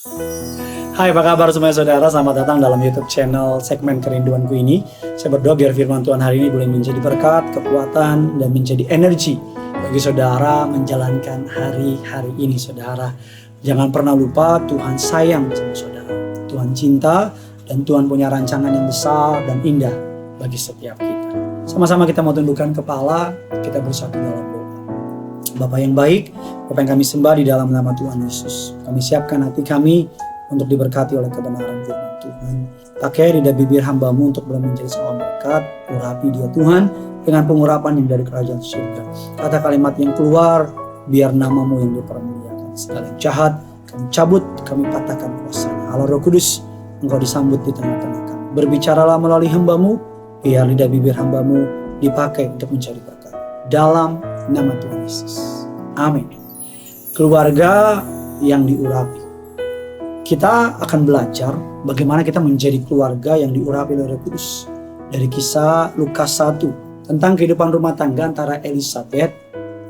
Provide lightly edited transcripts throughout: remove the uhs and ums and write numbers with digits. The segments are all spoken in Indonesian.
Hai, apa kabar semuanya saudara? Selamat datang dalam YouTube channel segmen Kerinduanku ini. Saya berdoa biar firman Tuhan hari ini boleh menjadi berkat, kekuatan, dan menjadi energi bagi saudara menjalankan hari-hari ini saudara. Jangan pernah lupa Tuhan sayang sama saudara. Tuhan cinta dan Tuhan punya rancangan yang besar dan indah bagi setiap kita. Sama-sama kita mau tundukkan kepala, kita bersatu dalam doa. Bapa yang baik, Bapa yang kami sembah di dalam nama Tuhan Yesus. Kami siapkan hati kami untuk diberkati oleh kebenaran firman Tuhan. Pakai lidah bibir hamba-Mu untuk boleh menjadi seorang berkat. Urapi dia Tuhan dengan pengurapan yang dari kerajaan surga. Kata kalimat yang keluar, biar nama-Mu yang dipermuliakan. Segala yang jahat, kami cabut, kami patahkan kuasanya. Allah Roh Kudus, Engkau disambut di tengah-tengah kami. Berbicaralah melalui hamba-Mu, biar lidah bibir hamba-Mu dipakai untuk mencari berkat. Dalam nama Tuhan Yesus. Amin. Keluarga yang diurapi. Kita akan belajar bagaimana kita menjadi keluarga yang diurapi oleh Roh Kudus. Dari kisah Lukas 1 tentang kehidupan rumah tangga antara Elisabet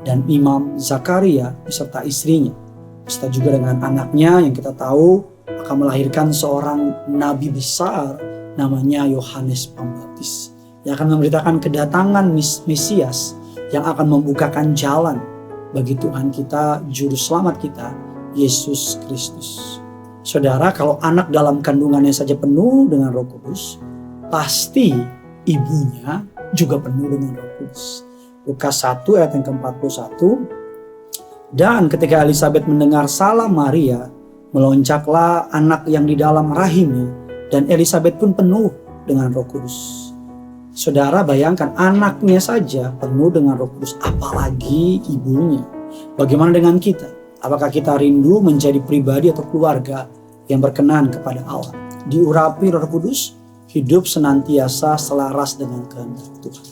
dan Imam Zakaria beserta istrinya. Beserta juga dengan anaknya yang kita tahu akan melahirkan seorang nabi besar namanya Yohanes Pembaptis. Yang akan memberitakan kedatangan Mesias yang akan membukakan jalan bagi Tuhan kita, Juru Selamat kita, Yesus Kristus. Saudara, kalau anak dalam kandungannya saja penuh dengan Roh Kudus, pasti ibunya juga penuh dengan Roh Kudus. Lukas 1 ayat yang ke-41. Dan ketika Elisabet mendengar salam Maria, melonjaklah anak yang di dalam rahimnya, dan Elisabet pun penuh dengan Roh Kudus. Saudara, bayangkan anaknya saja penuh dengan Roh Kudus, apalagi ibunya. Bagaimana dengan kita? Apakah kita rindu menjadi pribadi atau keluarga yang berkenan kepada Allah? Diurapi Roh Kudus, hidup senantiasa selaras dengan kehendak Tuhan.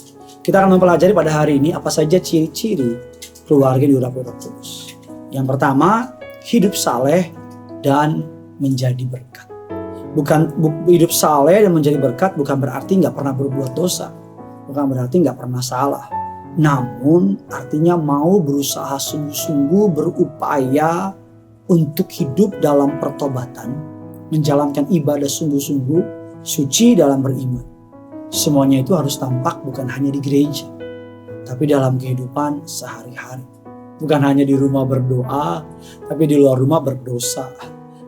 Kita akan mempelajari pada hari ini apa saja ciri-ciri keluarga yang diurapi Roh Kudus. Yang pertama, hidup saleh dan menjadi berkat. Hidup saleh dan menjadi berkat bukan berarti nggak pernah berbuat dosa, bukan berarti nggak pernah salah. Namun artinya mau berusaha sungguh-sungguh berupaya untuk hidup dalam pertobatan, menjalankan ibadah sungguh-sungguh, suci dalam beriman. Semuanya itu harus tampak bukan hanya di gereja, tapi dalam kehidupan sehari-hari. Bukan hanya di rumah berdoa, tapi di luar rumah berdosa.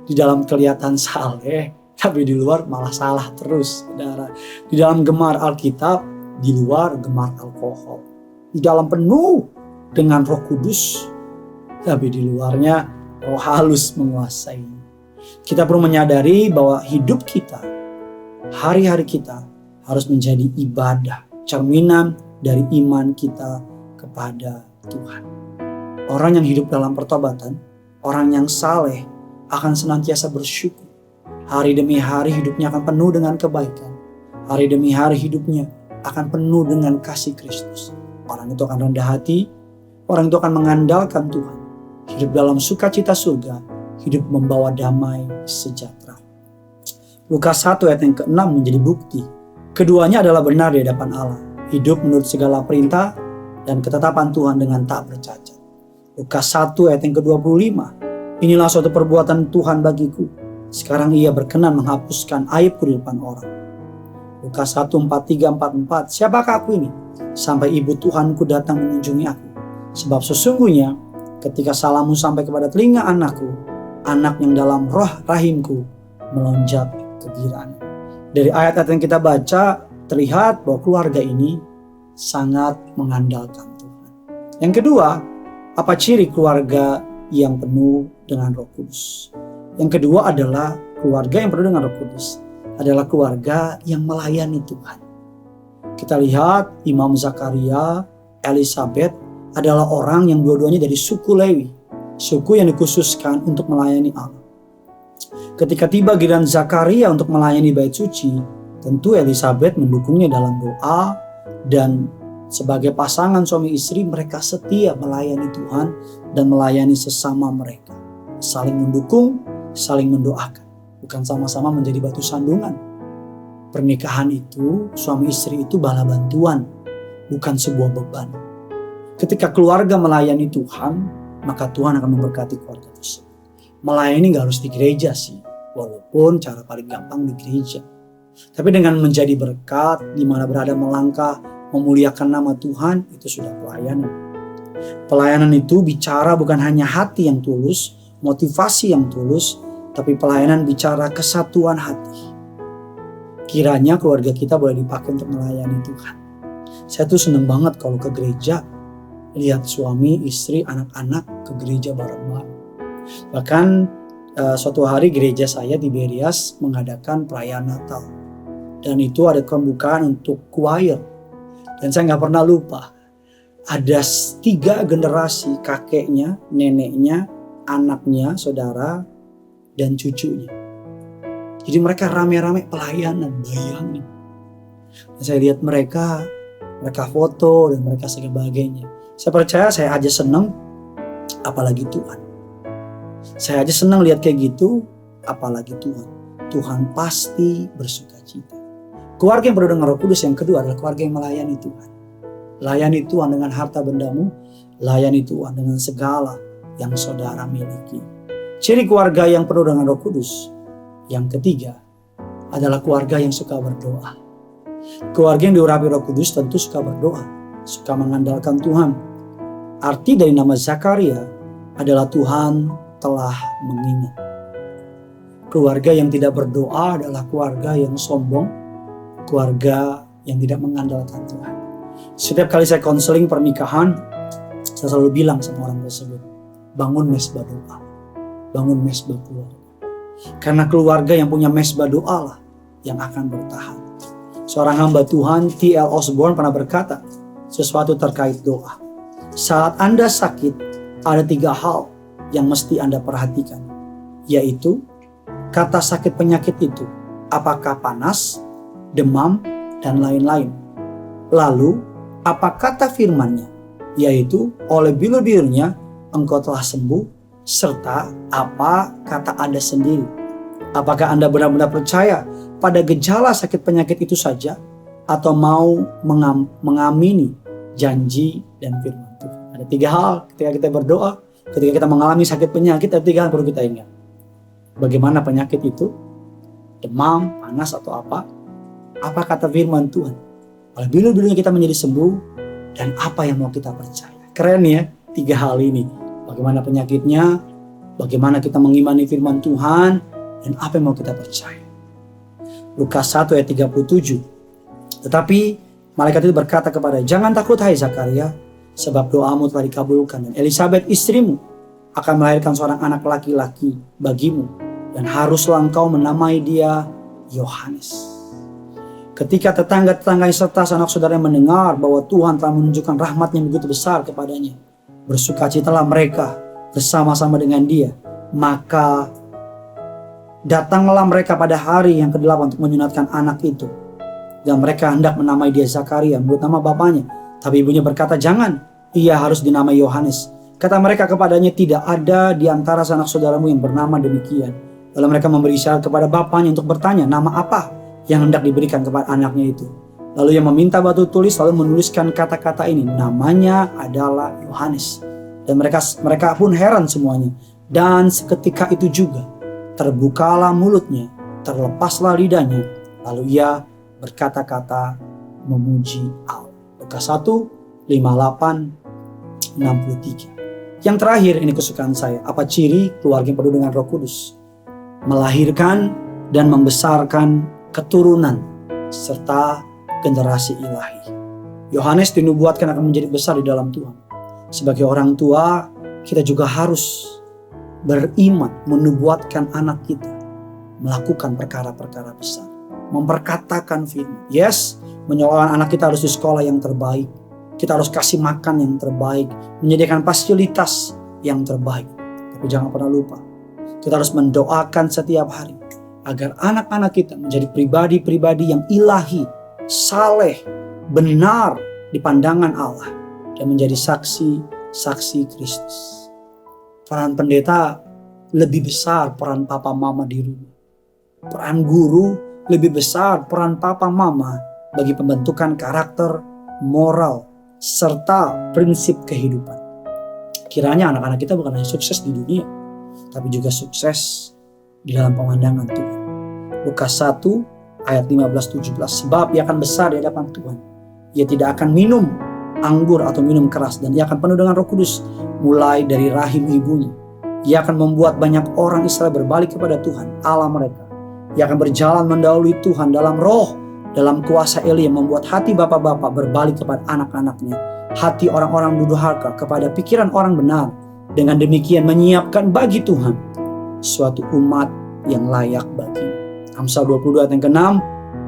Di dalam kelihatan saleh, tapi di luar malah salah terus, saudara. Di dalam gemar Alkitab, di luar gemar alkohol. Di dalam penuh dengan Roh Kudus, tapi di luarnya roh halus menguasai. Kita perlu menyadari bahwa hidup kita, hari-hari kita harus menjadi ibadah, cerminan dari iman kita kepada Tuhan. Orang yang hidup dalam pertobatan, orang yang saleh akan senantiasa bersyukur. Hari demi hari hidupnya akan penuh dengan kebaikan. Hari demi hari hidupnya akan penuh dengan kasih Kristus. Orang itu akan rendah hati, orang itu akan mengandalkan Tuhan. Hidup dalam sukacita surga, hidup membawa damai sejahtera. Lukas 1 ayat yang ke-6 menjadi bukti. Keduanya adalah benar di hadapan Allah. Hidup menurut segala perintah dan ketetapan Tuhan dengan tak bercacat. Lukas 1 ayat yang ke-25. Inilah suatu perbuatan Tuhan bagiku. Sekarang ia berkenan menghapuskan aibku di depan orang. Lukas 1, 43-44. Siapakah aku ini? Sampai ibu Tuhanku datang mengunjungi aku. Sebab sesungguhnya ketika salammu sampai kepada telinga anakku, anak yang dalam roh rahimku melonjak kegembiraan. Dari ayat-ayat yang kita baca, terlihat bahwa keluarga ini sangat mengandalkan Tuhan. Yang kedua, apa ciri keluarga yang penuh dengan Roh Kudus? Yang kedua adalah keluarga yang penuh dengan Roh Kudus adalah keluarga yang melayani Tuhan. Kita lihat Imam Zakaria, Elisabet adalah orang yang dua-duanya dari suku Lewi, suku yang dikhususkan untuk melayani Allah. Ketika tiba giliran Zakaria untuk melayani bait suci, tentu Elisabet mendukungnya dalam doa, dan sebagai pasangan suami istri mereka setia melayani Tuhan dan melayani sesama mereka. Saling mendukung, saling mendoakan, bukan sama-sama menjadi batu sandungan. Pernikahan itu, suami istri itu bala bantuan, bukan sebuah beban. Ketika keluarga melayani Tuhan, maka Tuhan akan memberkati keluarga tersebut. Melayani gak harus di gereja sih, walaupun cara paling gampang di gereja. Tapi dengan menjadi berkat, di mana berada melangkah, memuliakan nama Tuhan, itu sudah pelayanan. Pelayanan itu bicara bukan hanya hati yang tulus, motivasi yang tulus, tapi pelayanan bicara kesatuan hati. Kiranya keluarga kita boleh dipakai untuk melayani Tuhan. Saya tuh seneng banget kalau ke gereja, lihat suami, istri, anak-anak ke gereja bareng-bareng. Bahkan suatu hari gereja saya di Berias mengadakan perayaan Natal. Dan itu ada pembukaan untuk choir. Dan saya gak pernah lupa, ada 3 generasi, kakeknya, neneknya, anaknya, saudara, dan cucunya. Jadi mereka rame-rame pelayanan, bayangin. Dan saya lihat mereka foto dan mereka sebagainya. Saya percaya saya aja senang, apalagi Tuhan. Saya aja senang lihat kayak gitu, apalagi Tuhan. Tuhan pasti bersuka cita. Keluarga yang penuh dengan Roh Kudus yang kedua adalah keluarga yang melayani Tuhan. Layani Tuhan dengan harta bendamu, layani Tuhan dengan segala yang saudara miliki. Ciri keluarga yang penuh dengan Roh Kudus yang ketiga adalah keluarga yang suka berdoa. Keluarga yang diurapi Roh Kudus tentu suka berdoa, suka mengandalkan Tuhan. Arti dari nama Zakaria adalah Tuhan telah mengingat. Keluarga yang tidak berdoa adalah keluarga yang sombong, keluarga yang tidak mengandalkan Tuhan. Setiap kali saya konseling pernikahan, saya selalu bilang sama orang tersebut, bangun mesbah doa, bangun mesbah keluarga. Karena keluarga yang punya mesbah doa lah yang akan bertahan. Seorang hamba Tuhan, T.L. Osborne pernah berkata sesuatu terkait doa. Saat Anda sakit, ada 3 hal yang mesti Anda perhatikan, yaitu kata sakit penyakit itu, apakah panas, demam, dan lain-lain. Lalu, apa kata firman-Nya, yaitu oleh bilur-bilurnya engkau telah sembuh, serta apa kata Anda sendiri. Apakah Anda benar-benar percaya pada gejala sakit penyakit itu saja, atau mau mengamini janji dan firman Tuhan? Ada 3 hal ketika kita berdoa, ketika kita mengalami sakit penyakit, ada 3 hal perlu kita ingat. Bagaimana penyakit itu? Demam, panas, atau apa? Apa kata firman Tuhan? Oleh bilur-bilurnya kita menjadi sembuh, dan apa yang mau kita percaya. Keren ya, 3 hal ini. Bagaimana penyakitnya, bagaimana kita mengimani firman Tuhan, dan apa yang mau kita percaya. Lukas 1 ayat 37. Tetapi malaikat itu berkata kepada, jangan takut hai Zakaria, sebab doamu telah dikabulkan, dan Elisabet istrimu akan melahirkan seorang anak laki-laki bagimu, dan haruslah engkau menamai dia Yohanes. Ketika tetangga-tetangganya serta sanak saudara mendengar bahwa Tuhan telah menunjukkan rahmat-Nya begitu besar kepadanya, bersukacitalah mereka bersama-sama dengan dia. Maka datanglah mereka pada hari yang ke-8 untuk menyunatkan anak itu. Dan mereka hendak menamai dia Zakaria menurut nama bapaknya. Tapi ibunya berkata, jangan, ia harus dinamai Yohanes. Kata mereka kepadanya, tidak ada di antara sanak saudaramu yang bernama demikian. Lalu mereka memberi isyarat kepada bapaknya untuk bertanya, nama apa yang hendak diberikan kepada anaknya itu. Lalu ia meminta batu tulis, lalu menuliskan kata-kata ini, namanya adalah Yohanes. Dan mereka pun heran semuanya. Dan seketika itu juga terbukalah mulutnya, terlepaslah lidahnya, lalu ia berkata-kata memuji Allah. Lukas 1, 58, 63. Yang terakhir, ini kesukaan saya. Apa ciri keluarga yang penuh dengan Roh Kudus? Melahirkan dan membesarkan keturunan serta generasi ilahi. Yohanes dinubuatkan akan menjadi besar di dalam Tuhan. Sebagai orang tua, kita juga harus beriman, menubuatkan anak kita melakukan perkara-perkara besar, memperkatakan firman. Yes, menyekolahkan anak kita harus di sekolah yang terbaik. Kita harus kasih makan yang terbaik, menyediakan fasilitas yang terbaik. Tapi jangan pernah lupa, kita harus mendoakan setiap hari agar anak-anak kita menjadi pribadi-pribadi yang ilahi, saleh, benar di pandangan Allah, dan menjadi saksi-saksi Kristus. Peran pendeta lebih besar peran papa mama di rumah. Peran guru lebih besar peran papa mama bagi pembentukan karakter, moral, serta prinsip kehidupan. Kiranya anak-anak kita bukan hanya sukses di dunia, tapi juga sukses di dalam pemandangan Tuhan. Lukas 1 ayat 15-17, sebab ia akan besar di hadapan Tuhan. Ia tidak akan minum anggur atau minum keras, dan ia akan penuh dengan Roh Kudus mulai dari rahim ibunya. Ia akan membuat banyak orang Israel berbalik kepada Tuhan Allah mereka. Ia akan berjalan mendahului Tuhan dalam roh, dalam kuasa Elia, membuat hati bapak-bapak berbalik kepada anak-anaknya, hati orang-orang durhaka kepada pikiran orang benar. Dengan demikian menyiapkan bagi Tuhan suatu umat yang layak bagi. Amsal 22 ayat yang ke-6,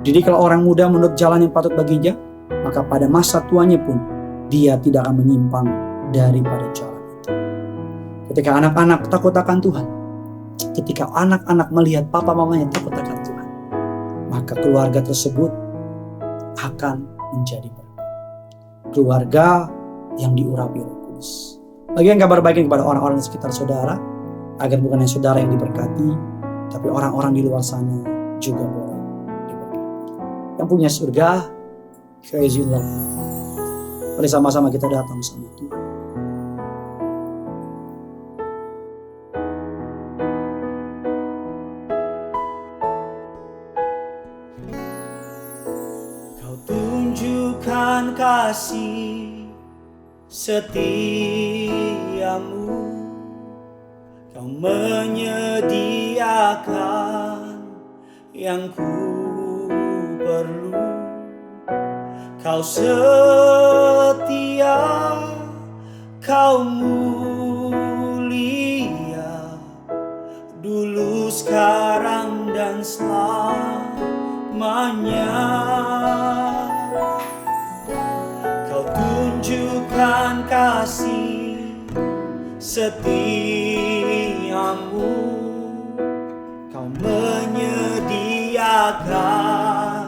didiklah orang muda menurut jalan yang patut baginya, maka pada masa tuanya pun dia tidak akan menyimpang daripada jalan itu. Ketika anak-anak takut akan Tuhan, ketika anak-anak melihat papa mamanya takut akan Tuhan, maka keluarga tersebut akan menjadi berkat. Keluarga yang diurapi Roh Kudus. Bagian kabar baik kepada orang-orang di sekitar saudara, agar bukan hanya saudara yang diberkati, tapi orang-orang di luar sana juga boleh diberkati. Yang punya surga, praise you Lord. Mari sama-sama kita datang sama Tuhan. Kau tunjukkan kasih setiamu, Kau menyediakan yang ku perlu. Kau setia, Kau mulia, dulu, sekarang, dan selamanya. Kau tunjukkan kasih setiamu, Kau menyediakan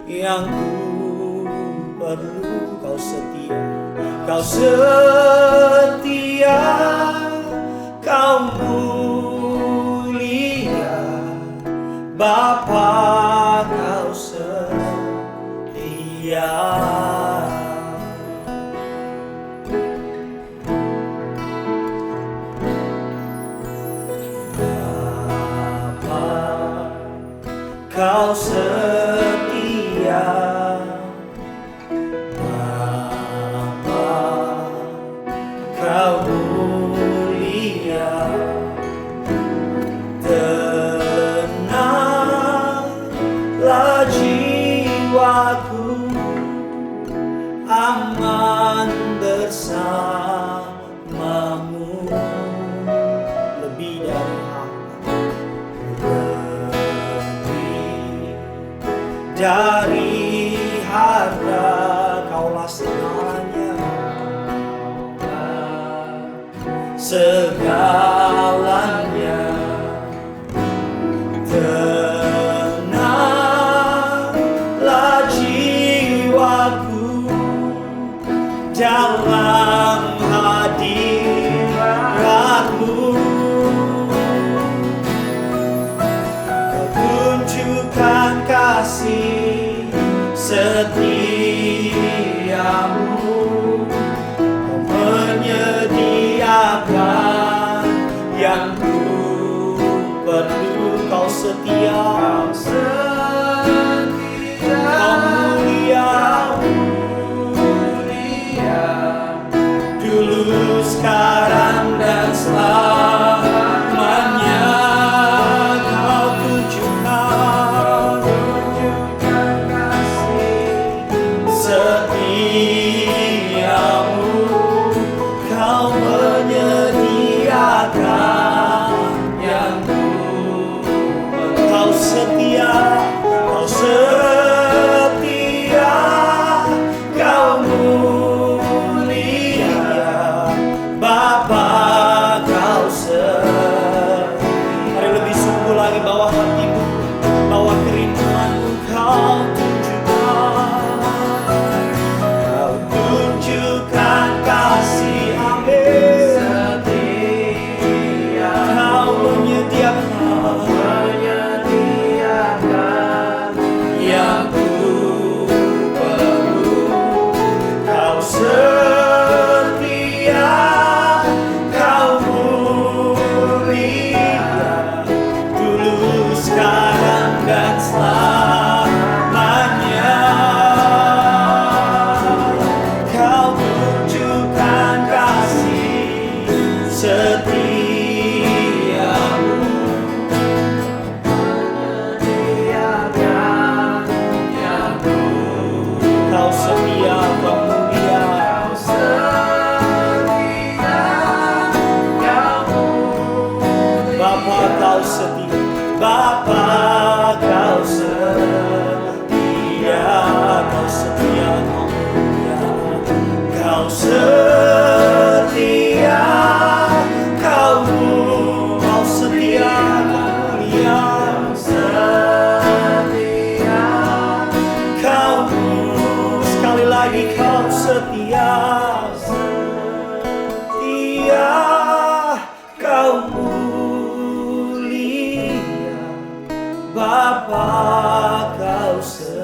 yang ku perlu. Kau setia, Kau mulia, Bapa, Kau setia. Bapa, Kau setia. Kau mulia, tenanglah jiwaku, aman bersamamu. Lebih dari harta, lebih dari harta, Kaulah segalanya, segalanya. Tenanglah jiwaku dalam hadiratmu. Kau tunjukkan kasih setiamu, Kau menyediakan yang ku perlu. Kau setia, Kau mulia, dulu, sekarang, dan selamanya. Kau tunjukkan kasih setiamu, Kau menyediakan yang ku. Kau setia, Kau setia, Kau mulia, Bapa, Kau setia. Bapa kau setia.